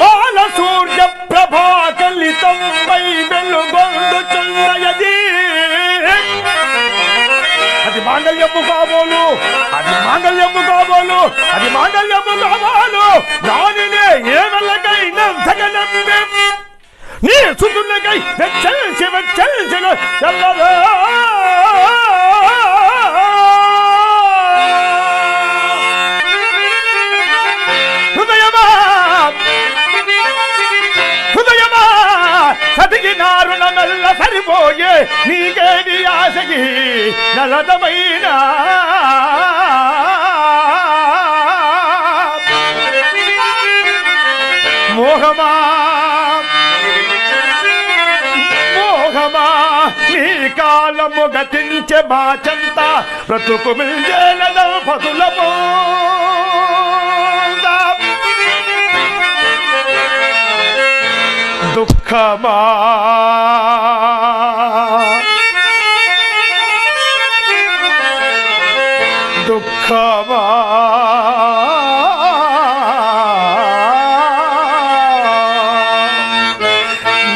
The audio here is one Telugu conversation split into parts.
బాలసూర్య ప్రభాకలితంపై వెలుగొందుచున్నయది. అది మాంగళ్యము కాబోలు, అది మాంగళ్యము కాబోలు, అది మాంగళ్యము కాబోలు. దానినే ఏ వల్లకైనా జగనమ్మే నీ సుతులకై వెచ్చల్చి వెచ్చల్చిన చల్లదా. సతికినారుణమెల్ల సరిపోయే నీకేది ఆశకి నలదమైన మోహమా మోహమా నీ కాలము గతించే మాచంత బ్రతుకు మిల్జేల పతులమో దుఃఖమా దుఃఖమా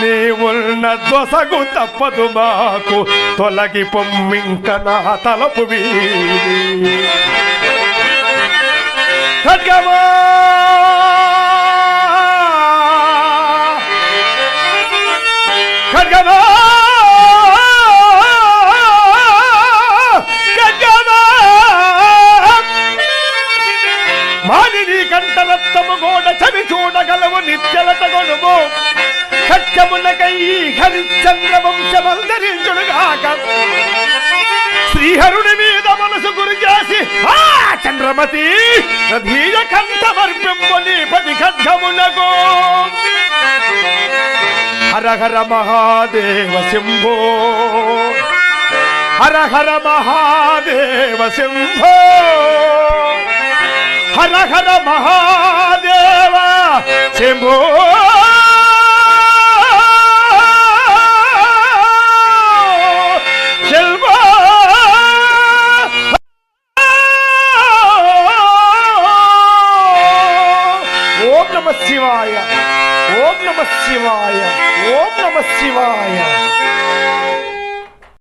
నీవున్న దొసగు తప్పదు మాకు తొలగి పొమ్మింక నా తలపు వీడి ఖడ్గమా ఖడ్గమా ఖడ్గమా మానిని కంఠరత్నము గోడ చవి చూడగలవు నిత్యలత గొనుము సత్యమునకై హరిశ్చంద్ర వంశమందరించుడుగాక శ్రీహరుని మీద మనసు గురి చేసి ఆ చంద్రమతి రధీయ కంఠమర్పింపు నీ పది ఖడ్గమునకు. హర హర మహాదేవ శంభో, హర హర మహాదేవ శంభో, హర హర మహాదేవ శంభో. ఓం నమ శివాయ, ఓం నమ శివాయ, ఓం నమ శివాయ.